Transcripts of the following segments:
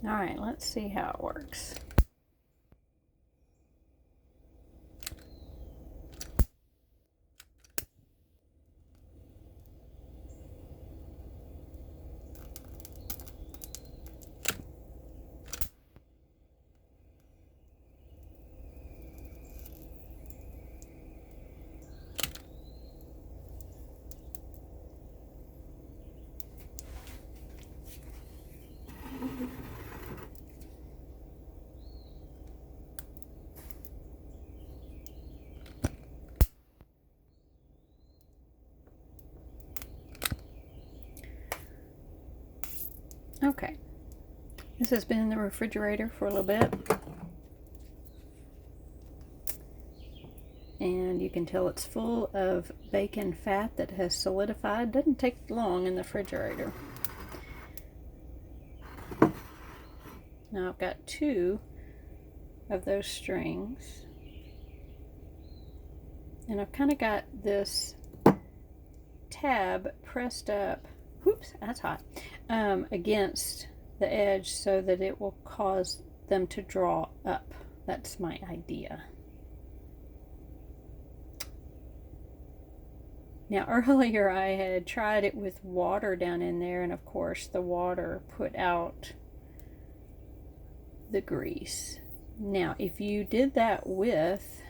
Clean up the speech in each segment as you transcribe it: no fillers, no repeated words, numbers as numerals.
All right, let's see how it works. Okay, this has been in the refrigerator for a little bit, and you can tell it's full of bacon fat that has solidified. Doesn't take long in the refrigerator. Now I've got 2 of those strings, and I've kind of got this tab pressed up, whoops, that's hot, against the edge so that it will cause them to draw up. That's my idea. Now earlier I had tried it with water down in there, and of course the water put out the grease. Now if you did that with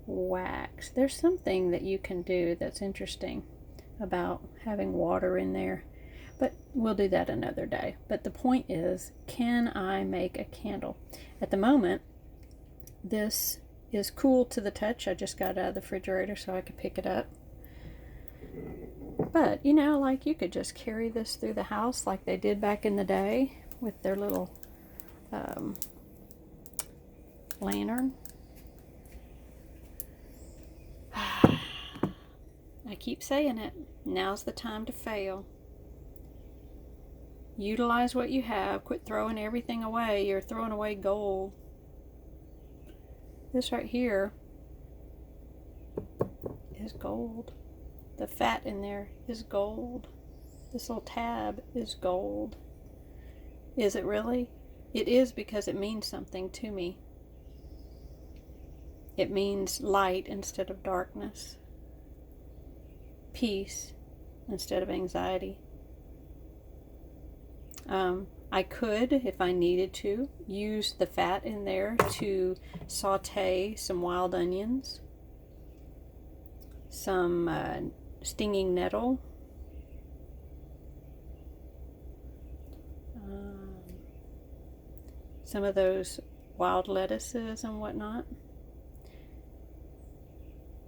wax, there's something that you can do that's interesting about having water in there, but we'll do that another day. But the point is, can I make a candle? At the moment, this is cool to the touch. I just got it out of the refrigerator so I could pick it up. But you know, like, you could just carry this through the house like they did back in the day with their little lantern. I keep saying it, now's the time to fail. Utilize what you have. Quit throwing everything away. You're throwing away gold. This right here is gold. The fat in there is gold. This little tab is gold. Is it really? It is, because it means something to me. It means light instead of darkness. Peace instead of anxiety. I could, if I needed to, use the fat in there to saute some wild onions, some stinging nettle, some of those wild lettuces and whatnot.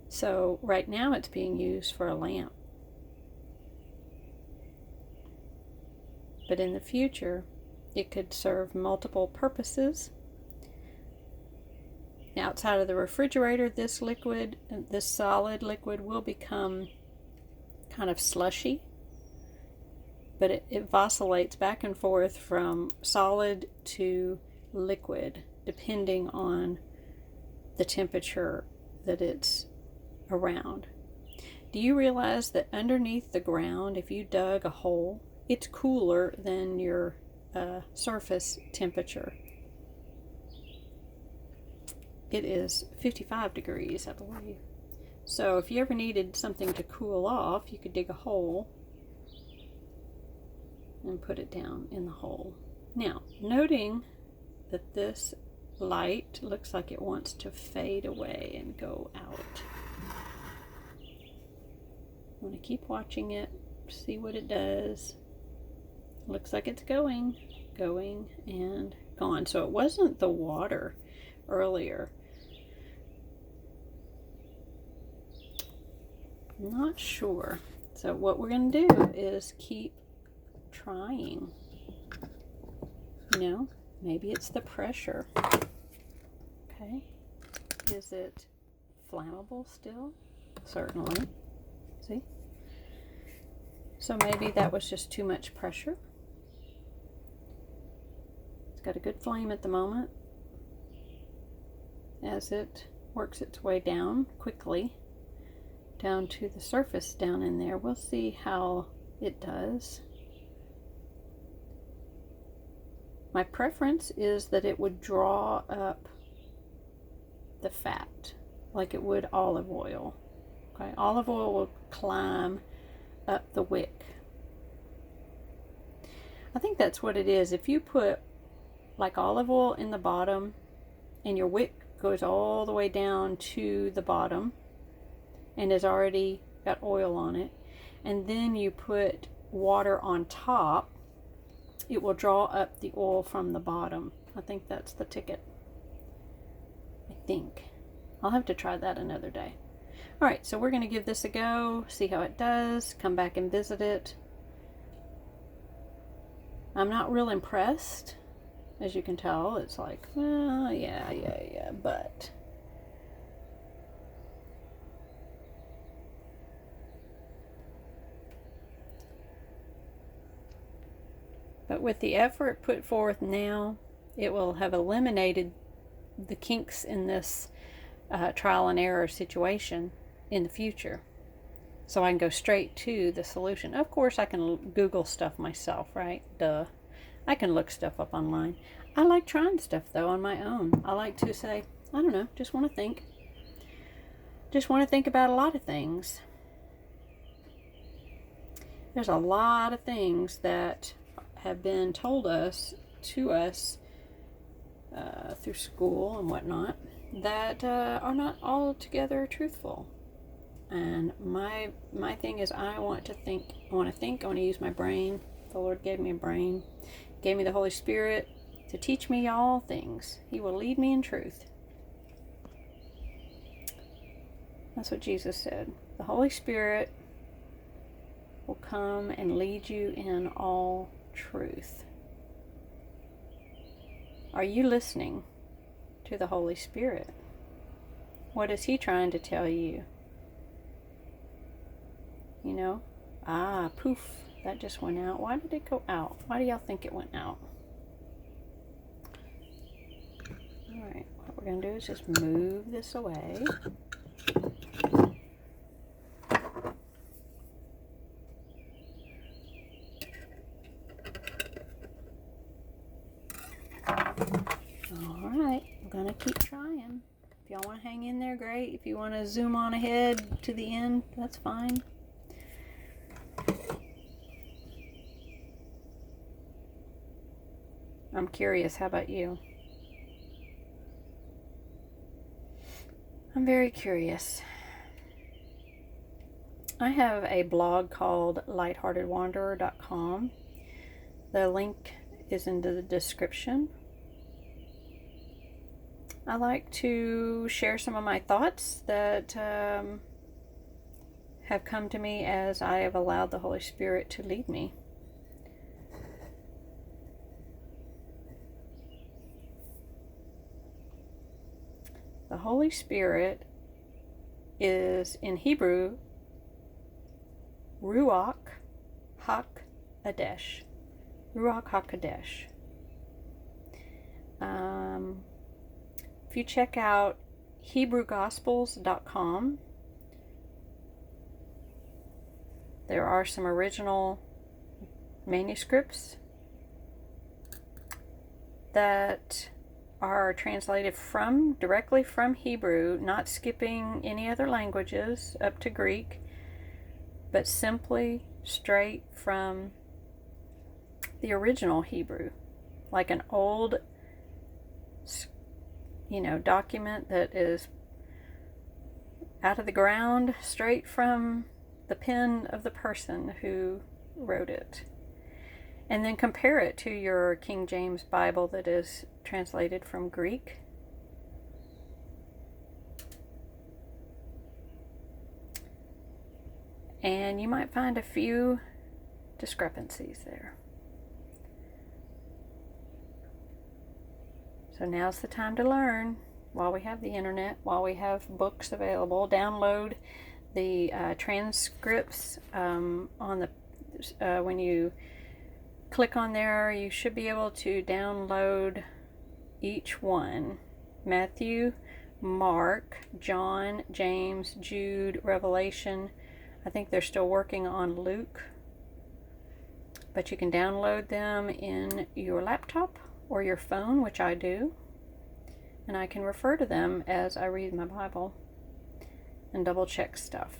So right now it's being used for a lamp. But in the future, it could serve multiple purposes. Outside of the refrigerator, this liquid, this solid liquid, will become kind of slushy, but it vacillates back and forth from solid to liquid depending on the temperature that it's around. Do you realize that underneath the ground, if you dug a hole, it's cooler than your surface temperature? It is 55 degrees, I believe. So if you ever needed something to cool off, you could dig a hole and put it down in the hole. Now, noting that this light looks like it wants to fade away and go out. I'm going to keep watching it, see what it does. Looks like it's going and gone. So it wasn't the water earlier. I'm not sure. So what we're going to do is keep trying. You know, maybe it's the pressure. Okay. Is it flammable still? Certainly. See? So maybe that was just too much pressure. It's got a good flame at the moment. As it works its way down quickly, down to the surface down in there, we'll see how it does. My preference is that it would draw up the fat like it would olive oil. Okay, olive oil will climb up the wick. I think that's what it is. If you put like olive oil in the bottom and your wick goes all the way down to the bottom and has already got oil on it, and then you put water on top, it will draw up the oil from the bottom. I think that's the ticket. I think. I'll have to try that another day. All right, so we're going to give this a go, see how it does, come back and visit it. I'm not real impressed. As you can tell, it's like, well, yeah, but with the effort put forth now, it will have eliminated the kinks in this trial and error situation in the future. So I can go straight to the solution. Of course, I can Google stuff myself, right? Duh. I can look stuff up online. I like trying stuff, though, on my own. I like to say, I don't know, just want to think. Just want to think about a lot of things. There's a lot of things that have been told to us through school and whatnot that are not altogether truthful. And my thing is, I want to think. I want to use my brain. The Lord gave me a brain, gave me the Holy Spirit to teach me all things. He will lead me in truth. That's what Jesus said. The Holy Spirit will come and lead you in all truth. Are you listening to the Holy Spirit? What is He trying to tell you? You know? Poof. That just went out. Why did it go out? Why do y'all think it went out? Alright, what we're going to do is just move this away. Alright, I'm going to keep trying. If y'all want to hang in there, great. If you want to zoom on ahead to the end, that's fine. I'm curious, how about you? I'm very curious. I have a blog called lightheartedwanderer.com. The link is in the description. I like to share some of my thoughts that have come to me as I have allowed the Holy Spirit to lead me. The Holy Spirit is, in Hebrew, Ruach HaKodesh. Ruach HaKodesh. If you check out HebrewGospels.com, there are some original manuscripts that are translated directly from Hebrew, not skipping any other languages up to Greek, but simply straight from the original Hebrew, like an old, document that is out of the ground, straight from the pen of the person who wrote it. And then compare it to your King James Bible that is translated from Greek. And you might find a few discrepancies there. So now's the time to learn while we have the internet, while we have books available. Download the transcripts on the when you click on there, you should be able to download each one. Matthew, Mark, John, James, Jude, Revelation. I think they're still working on Luke. But you can download them in your laptop or your phone, which I do, and I can refer to them as I read my Bible and double check stuff.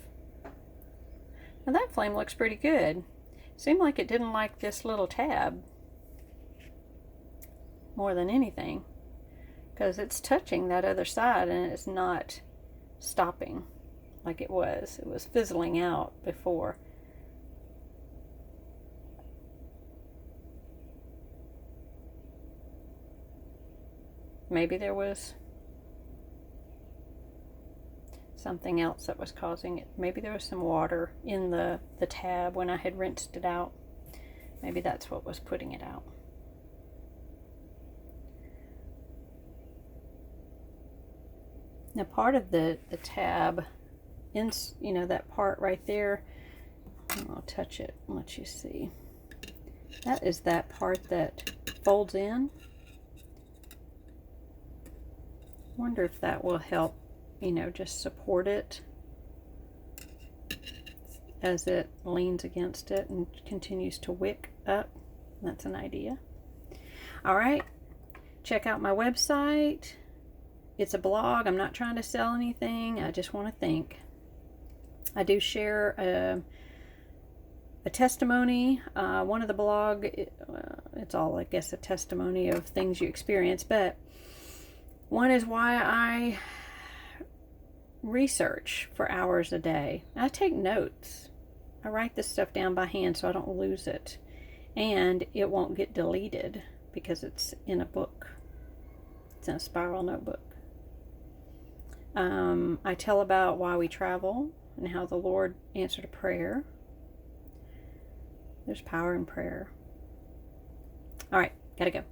Now that flame looks pretty good. Seemed like it didn't like this little tab more than anything, because it's touching that other side and it's not stopping like it was. It was fizzling out before. Maybe there was something else that was causing it. Maybe there was some water in the tab when I had rinsed it out. Maybe that's what was putting it out. Now part of the tab, you know, that part right there, I'll touch it and let you see. That is that part that folds in. Wonder if that will help, you know, just support it as it leans against it and continues to wick up. That's an idea. All right, check out my website. It's a blog. I'm not trying to sell anything. I just want to think. I do share a testimony. One of the blog, it's all, I guess, a testimony of things you experience, but one is why I research for hours a day. I take notes. I write this stuff down by hand so I don't lose it. And it won't get deleted because it's in a book. It's in a spiral notebook. I tell about why we travel and how the Lord answered a prayer. There's power in prayer. All right, gotta go.